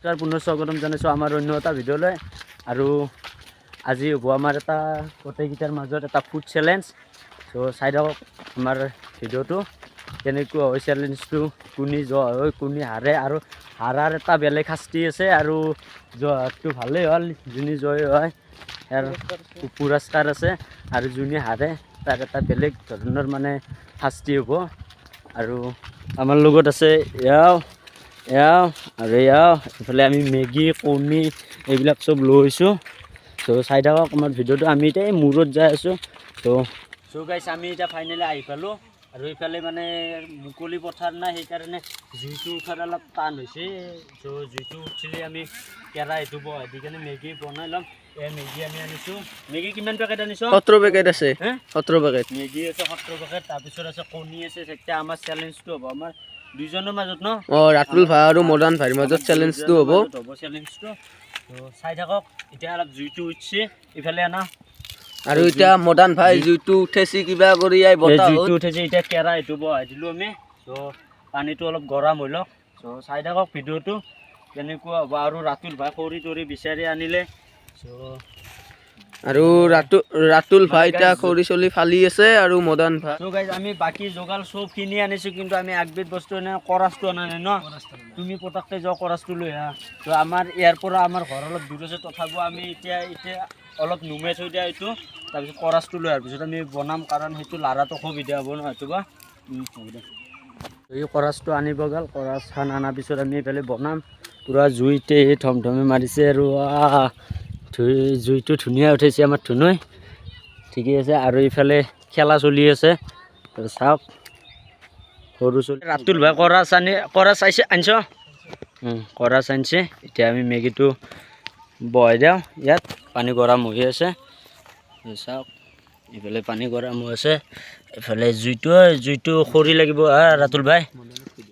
নমস্কাৰ পুনৰ স্বাগতম জানাইছোঁ আমাৰ অন্য এটা ভিডিঅ'লৈ। আৰু আজি হ'ব আমাৰ এটা গোটেইকেইটাৰ মাজত এটা ফুড চেলেঞ্জ। চ' চাই থাকক আমাৰ ভিডিঅ'টো কেনেকুৱা হয় চেলেঞ্জটো, কোনে জয় হয় কোনে হাৰে, আৰু হাৰাৰ এটা বেলেগ শাস্তি আছে, আৰু জয়টো ভালেই হ'ল, যোনে জয় হয় ইয়াৰ পুৰস্কাৰ আছে, আৰু যোনে হাৰে তাৰ এটা বেলেগ ধৰণৰ মানে শাস্তি হ'ব। আৰু আমাৰ লগত আছে আৰু এইফালে আমি মেগী কণী এইবিলাক চব লৈছোঁ। চ' চাই থাকক আমাৰ ভিডিঅ'টো। আমি এতিয়া মূৰত যাই আছোঁ। চ' গাইছ আমি এতিয়া ফাইনেলি আহি পালোঁ, আৰু এইফালে মানে মুকলি পথাৰ নাই, সেইকাৰণে জুইটো উঠাত অলপ টান হৈছে। চ' জুইটো উঠিলে আমি কেৰাহীটো বহাই দি কেনে মেগী বনাই ল'ম। মেগী আমি আনিছোঁ। মেগী কিমান পেকেট আনিছোঁ? 17 পেকেট আছে। 17 পেকেট মেগী আছে 17 পেকেট। তাৰপিছত আছে কণী আছে। এতিয়া আমাৰ চেলেঞ্জটো হ'ব আমাৰ দুইজনৰ মাজত ন, ৰাতুল ভাই আৰু মডাৰ্ণ ভাইৰ মাজত চেলেঞ্জটো হ'ব চেলেঞ্জটো। চাই থাকক। এতিয়া অলপ জুইটো উঠছে ইফালে আনা, আৰু এতিয়া মডাৰ্ণ ভাই জুইটো উঠেছি কিবা কৰি জুইটো উঠেছে। এতিয়া কেৰাহীটো বহাই দিলোঁ আমি। চ' পানীটো অলপ গৰম হৈ লওক। চ' চাই থাকক ভিডিঅ'টো কেনেকুৱা হ'ব। আৰু ৰাতুল ভাই খৰি তৰি বিচাৰি আনিলে। চ' আৰু ৰাতুল ভাই এতিয়া খৰি চলি ফালি আছে, আৰু মডাৰ্ণ ভাই চ' গাইজ আমি বাকী যোগাল চব কিনি আনিছোঁ, কিন্তু আমি আগবিধ বস্তু এনে কৰাচটো আনা নাই ন। তুমি পটককৈ যোৱা কৰাচটো লৈ আহা। ত' আমাৰ ইয়াৰ পৰা আমাৰ ঘৰ অলপ দূৰ আছে, তথাপিও আমি এতিয়া অলপ নুমাই থৈ দিয়া এইটো। তাৰপিছত কৰাচটো লৈ অহাৰ পিছত আমি বনাম, কাৰণ সেইটো লাৰাটো সুবিধা হ'ব ন। সেইটো বা হ'ব দে। এই কৰাচটো আনিব গ'ল। কৰাচখন অনাৰ পিছত আমি এইফালে বনাম। পূৰা জুইতে ধমধমে মাৰিছে, আৰু জুইটো ধুনীয়া উঠাইছে আমাৰ ধুনুই। ঠিকেই আছে। আৰু এইফালে খেলা চলি আছে, চাওক সৰু চলি ৰাতুল ভাই কৰাচ আনিছ কৰাচ আনিছে। এতিয়া আমি মেগীটো বহাই দিওঁ ইয়াত। পানী গৰম হৈ আছে, চাওক এইফালে পানী গৰম হৈ আছে। এইফালে জুইটো খৰি লাগিব ৰাতুল ভাই।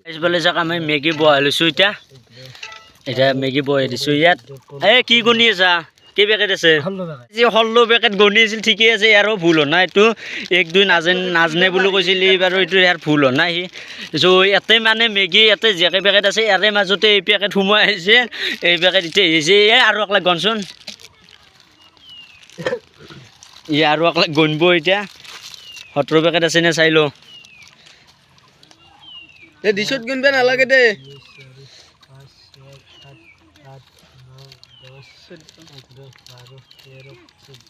এইফালে যাক আমি মেগী বহাই লৈছোঁ। এতিয়া মেগী বহাই দিছোঁ ইয়াত। কি গণি আছা? কেই পেকেট আছে? 16 পেকেট গণি আছিল। ঠিকেই আছে, ইয়াৰো ভুল হোৱা নাই। এইটো 1-2 নাজনে বুলি কৈছিল, বাৰু এইটো ইয়াৰ ভুল হোৱা নাই। চ' ইয়াতে মানে মেগী ইয়াতে যেকে পেকেট আছে ইয়াৰে মাজতে এই পেকেট সোমাই আহিছে। এই পেকেট এতিয়া আহিছে আৰু একলাগ গণচোন। আৰু একলাগ গণব এতিয়া। 17 পেকেট আছে নে চাই লওঁ। দিছত গুনবা নালাগে দে।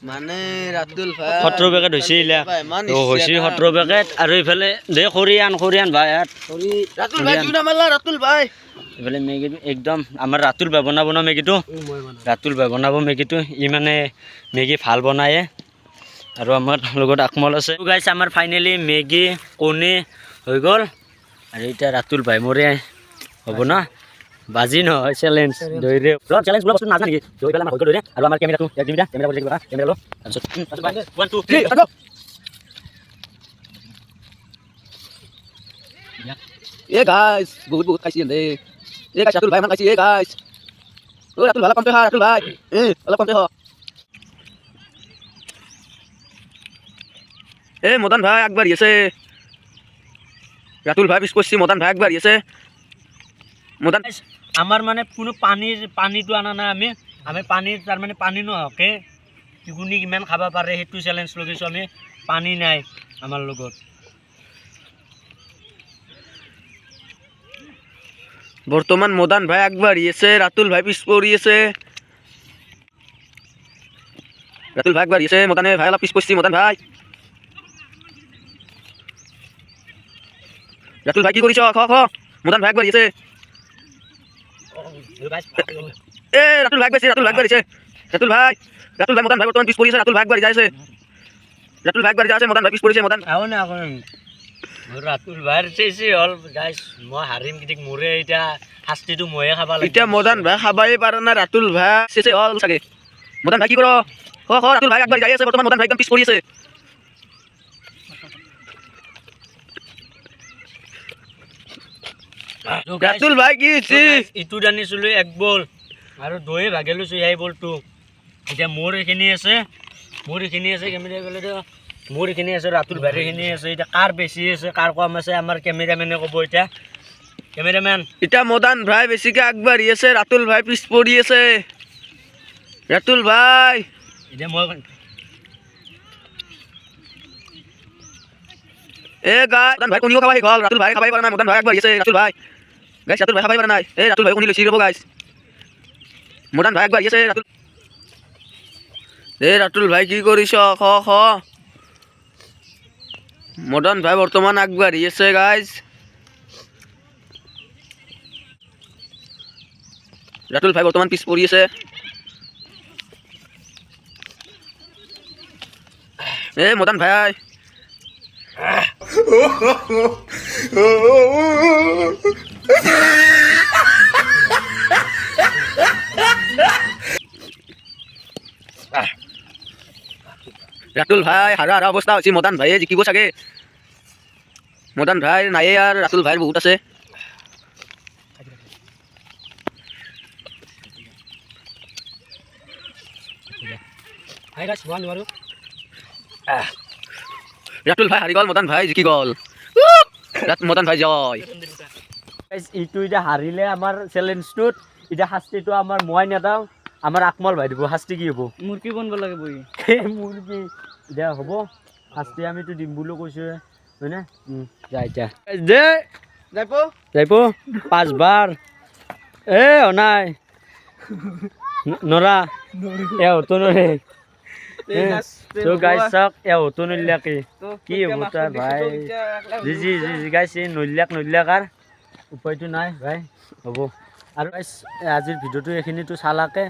মানে ৰাতুল ভাই 17 পেকেট হৈছে। 17 পেকেট। আৰু এইফালে দে খৰি আন ভাই ইয়াত। ৰাতুল ভাই এইফালে মেগীটো একদম আমাৰ ৰাতুল ভাই বনাব ন মেগীটো। ৰাতুল ভাই বনাব মেগীটো। ই মানে মেগী ভাল বনায়ে। আৰু আমাৰ লগত আকমল আছে। গাইছ আমাৰ ফাইনেলি মেগী কণী হৈ গ'ল। আৰু এতিয়া ৰাতুল ভাই মোৰে হ'ব ন, বাজি নহয় চেলেঞ্জ ধৰি চেলেঞ্জ বস্তু নাজানে নেকি? ধৰি পেলাই আমাৰ ধৰি আৰু আমাৰ কেমেৰাটো কেমেৰা কৰি থাকিবা। কেমেৰা লো তাৰপিছত 1 2 3 গাইস বহুত খাইছি দে। গাইস ৰাতুল ভাই মান খাইছি। গাইস ৰাতুল ভাই কমতে খা। ৰাতুল ভাই অলপ কমতে খা। মদন ভাই আগবাঢ়ি আছে। ৰাতুল ভাই পিছ পৰছি, মদন ভাই আগবাঢ়ি আছে। মদন আমাৰ মানে কোনো পানীটো আনা নাই। আমি পানীৰ তাৰমানে পানী নোহোৱাকৈ কোনে কিমান খাব পাৰে সেইটো চেলেঞ্জ লগাইছোঁ আমি। পানী নাই আমাৰ লগত। বৰ্তমান মদন ভাই আগবাঢ়ি আছে, ৰাতুল ভাই পিছ পৰি আছে। ৰাতুল ভাই আগবাঢ়ি আছে, মদন ভাই অলপ পিছ পৰছি। মদন ভাই ৰাতুল ভাই কি কৰিছ? মদন ভাই আগবাঢ়ি আছে। ৰাতুল ভাই আগবাঢ়িছে। ৰাতুল ভাই আগবাঢ়িছে। ৰাতুল ভাই মদন ভাই বৰ্তমান পিছ পৰি আছে। ৰাতুল ভাই আগবাঢ়ি যাই আছে। ৰাতুল ভাই আগবাঢ়ি যাই আছে, মদন ভাই পিছ পৰিছে। মদন ৰাতুল ভাইৰ চেচি হ'ল গাইছ। মই হাৰিম কিন্তু মোৰে এতিয়া শাস্তিটো ময়ে খাব লাগিব। এতিয়া মদন ভাই খাবাই পাৰা নাই। ৰাতুল ভাই চেচি হ'ল চাগে। মদন ভাই কি কৰ? ৰাতুল ভাই আগবাঢ়ি যাই আছে। বৰ্তমান মদন ভাই একদম পিছ পৰি আছে। ৰাতুল ভাই কি হৈছে? ইটো আনিছিলোঁ 1 বল, আৰু দৈয়ে ভাগে লৈছোঁ এই বলটো। এতিয়া মোৰ এইখিনি আছে কেমেৰা গ'লে মোৰ এইখিনি আছে, ৰাতুল ভাইৰ এইখিনি আছে। এতিয়া কাৰ বেছি আছে কাৰ কম আছে আমাৰ কেমেৰামেনে ক'ব এতিয়া। কেমেৰামেন এতিয়া মদন ভাই বেছিকে আগবাঢ়ি আছে, ৰাতুল ভাই পিছ পৰি আছে। ৰাতুল ভাই এতিয়া মই এ গাই মদন ভাই কণীও খাব শিক হ'ল, ৰাতুল ভাই খাবাই পৰা নাই, মদন ভাই আগবাঢ়ি আছে। ৰাতুল ভাই গাইছ, ৰাতুল ভাই খাবাই পৰা নাই। এই ৰাতুল ভাই কণী লৈছি ৰ'ব গাইছ, মদন ভাই আগবাঢ়ি আছে। ৰাতুল ভাই কি কৰিছ? খ মদন ভাই বৰ্তমান আগবাঢ়ি আছে গাইজ। ৰাতুল ভাই বৰ্তমান পিছ পৰি আছে। মদন ভাই ৰাতুল ভাই হাৰা অৱস্থা হৈছে। মদন ভাইয়ে জিকিব চাগে। মদন ভাই নায়ে আৰু ৰাতুল ভাইৰ বহুত আছে। ৰাতুল ভাই হাৰি গ'ল, মদন ভাই জিকি গ'ল। মদন ভাই জয়। এইটো এতিয়া হাৰিলে আমাৰ চেলেঞ্জটোত এতিয়া শাস্তিটো আমাৰ মই নেদাওঁ, আমাৰ আকমল ভাই দিব। শাস্তি কি হ'ব? মুৰ্গী বনব লাগে বহি। মোৰ কি এতিয়া হ'ব শাস্তি? আমিতো দিম বুলি কৈছোঁহে, হয়নে? যা এতিয়া দে যাইব 5 বাৰ। নাই নৰা হতো নৰে। তো গাইছ চাওক হতো নলিয়াকে কি হ'ব তাৰ ভাই? জি গাইছ নলিয়াক আৰু উপায়টো নাই ভাই। হ'ব আৰু গাইছ আজিৰ ভিডিঅ'টো এইখিনিতো চালাকে।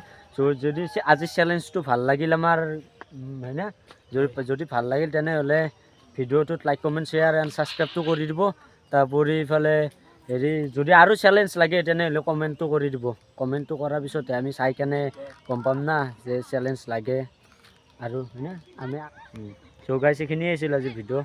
যদি আজিৰ চেলেঞ্জটো ভাল লাগিল আমাৰ, হয়নে? যদি ভাল লাগিল তেনেহ'লে ভিডিঅ'টোত লাইক কমেণ্ট শ্বেয়াৰ এণ্ড ছাবস্ক্ৰাইবটো কৰি দিব। তাৰোপৰি ইফালে যদি আৰু চেলেঞ্জ লাগে তেনেহ'লে কমেণ্টটো কৰি দিব। কমেণ্টটো কৰাৰ পিছতহে আমি চাই কেনে গম পাম না যে চেলেঞ্জ লাগে আৰু, হয়নে? আমি গাইছ এইখিনিয়ে আছিল আজিৰ ভিডিঅ'।